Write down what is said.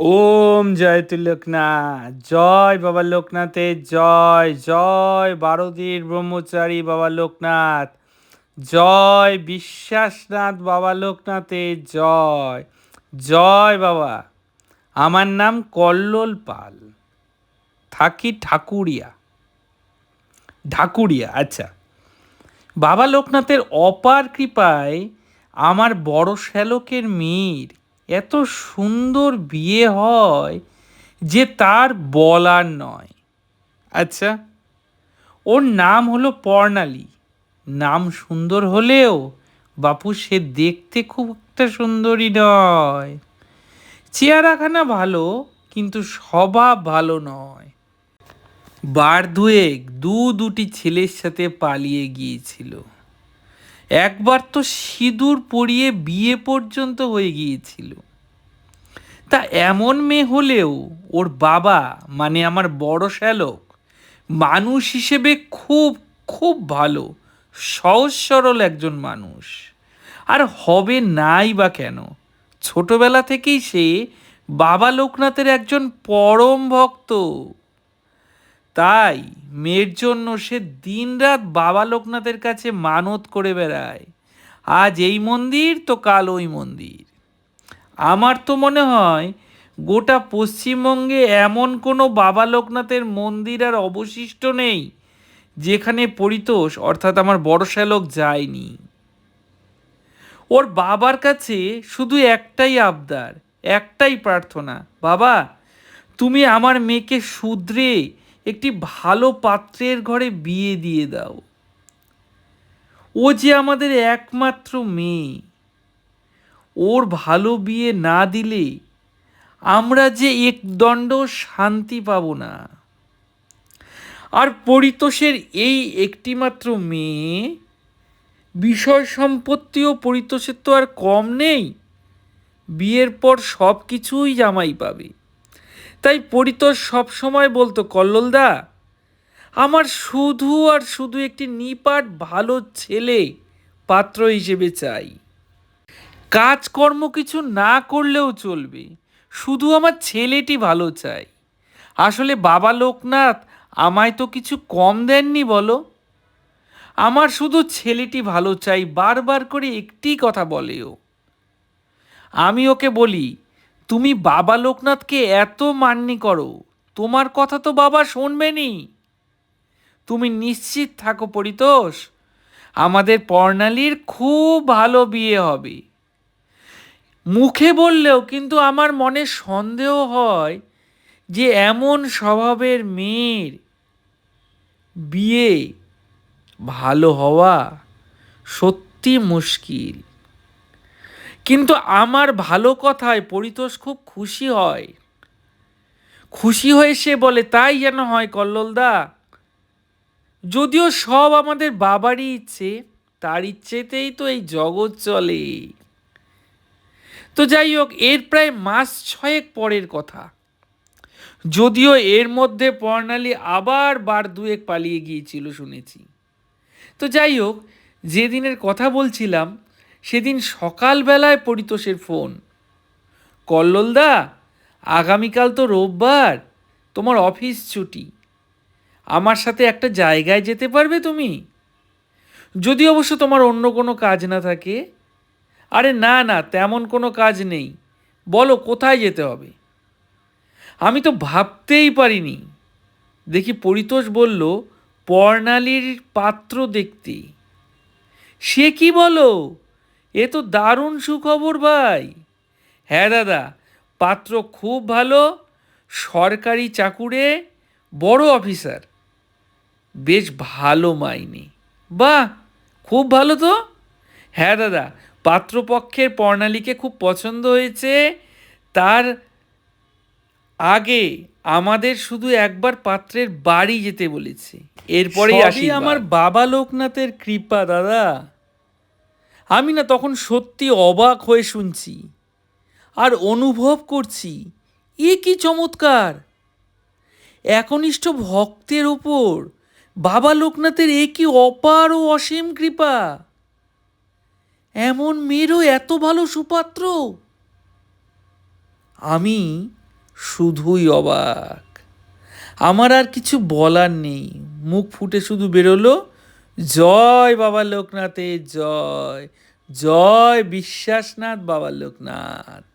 ওম জয় লোকনাথ, জয় বাবা লোকনাথের জয়, জয় বারোদির ব্রহ্মচারী বাবা লোকনাথ, জয় বিশ্বাসনাথ বাবা লোকনাথের জয়, জয় বাবা। আমার নাম কল্লোল পাল, থাকি ঢাকুরিয়া। আচ্ছা, বাবা লোকনাথের অপার কৃপায় আমার বড় শ্যালকের মেয়ের এত সুন্দর বিয়ে হয় যে তার বলার নয়। আচ্ছা, ওর নাম হলো পর্ণালী। নাম সুন্দর হলেও বাপু সে দেখতে খুব একটা সুন্দরী নয়। চেহারাখানা ভালো, কিন্তু স্বভাব ভালো নয়। বার দুয়েক দুটি ছেলের সাথে পালিয়ে গিয়েছিল। একবার তো সিঁদুর পরিয়ে বিয়ে পর্যন্ত হয়ে গিয়েছিল। তা এমন মেয়ে হলেও ওর বাবা মানে আমার বড় শ্যালক মানুষ হিসেবে খুব খুব ভালো, সহজ সরল একজন মানুষ। আর হবে নাই বা কেন, ছোটবেলা থেকেই সে বাবা লোকনাথের একজন পরম ভক্ত। তাই মেয়ের জন্য সে দিনরাত বাবা লোকনাথের কাছে মানত করে বেড়ায়, আজ এই মন্দির তো কাল ওই মন্দির। আমার তো মনে হয় গোটা পশ্চিমবঙ্গে এমন কোনো বাবা লোকনাথের মন্দির আর অবশিষ্ট নেই যেখানে পরিতোষ অর্থাৎ আমার বড় শ্যালক যায়নি। ওর বাবার কাছে শুধু একটাই আবদার, একটাই প্রার্থনা, বাবা তুমি আমার মেয়েকে শুধরে একটি ভালো পাত্রের ঘরে বিয়ে দিয়ে দাও। ও যে আমাদের একমাত্র মেয়ে, ওর ভালো বিয়ে না দিলে আমরা যে একদণ্ড শান্তি পাব না। আর পরিতোষের এই একটিমাত্র মেয়ে, বিষয় সম্পত্তি ও পরিতোষের তো আর কম নেই। বিয়ের পর সব কিছুই জামাই পাবে। তাই পরিতোষ সবসময় বলতো, কল্লোলদা আমার শুধু আর শুধু একটি নিপাট ভালো ছেলে পাত্র হিসেবে চাই। কাজকর্ম কিছু না করলেও চলবে, শুধু আমার ছেলেটি ভালো চাই। আসলে বাবা লোকনাথ আমায় তো কিছু কম দেননি বলো। আমার শুধু ছেলেটি ভালো চাই, বারবার করে একটি কথা বলে ও। আমি ওকে বলি, তুমি বাবা লোকনাথকে এত মান্যি করো, তোমার কথা তো বাবা শুনবেনি। তুমি নিশ্চিত থাকো পরিতোষ, আমাদের পর্ণালীর খুব ভালো বিয়ে হবে। মুখে বললেও কিন্তু আমার মনে সন্দেহ হয় যে এমন স্বভাবের মেয়ের বিয়ে ভালো হওয়া সত্যি মুশকিল। কিন্তু আমার ভালো কথায় পরিতোষ খুব খুশি হয়। খুশি হয়ে সে বলে, তাই যেন হয় কল্লোলদা। যদিও সব আমাদের বাবারই ইচ্ছে, তার ইচ্ছেতেই তো এই জগৎ চলে। তো যাই হোক, এর প্রায় মাস ছয়েক পরের কথা। যদিও এর মধ্যে পর্ণালী আবার বার দুয়েক পালিয়ে গিয়েছিল শুনেছি। তো যাই হোক, যেদিনের কথা বলছিলাম সেদিন সকালবেলায় পরিতোষের ফোন, কল্লোলদা আগামীকাল তো রোববার, তোমার অফিস ছুটি, আমার সাথে একটা জায়গায় যেতে পারবে তুমি? যদি অবশ্য তোমার অন্য কোনো কাজ না থাকে। আরে না না, তেমন কোনো কাজ নেই, বলো কোথায় যেতে হবে। আমি তো ভাবতেই পারিনি। দেখি পরিতোষ বলল, পর্ণালীর পাত্র দেখতে। সে কি বলো, এ তো দারুণ সুখবর ভাই। হ্যাঁ দাদা, পাত্র খুব ভালো, সরকারি চাকুরে, বড় অফিসার, বেশ ভালো মাইনে। বাহ, খুব ভালো তো। হ্যাঁ দাদা, পাত্রপক্ষের পর্ণালীকে খুব পছন্দ হয়েছে। তার আগে আমাদের শুধু একবার পাত্রের বাড়ি যেতে বলেছে, এরপরেই আসি। আমার বাবা লোকনাথের কৃপা দাদা। আমি না তখন সত্যি অবাক হয়ে শুনছি আর অনুভব করছি, এ কি চমৎকার! একনিষ্ঠ ভক্তের ওপর বাবা লোকনাথের এ কি অপার ও অসীম কৃপা! এমন মেয়েরও এত ভালো সুপাত্র। আমি শুধুই অবাক। আমার আর কিছু বলার নেই, মুখ ফুটে শুধু বেরোলো, জয় বাবা লোকনাথের জয়, জয় বিশ্বাসনাথ বাবা লোকনাথ।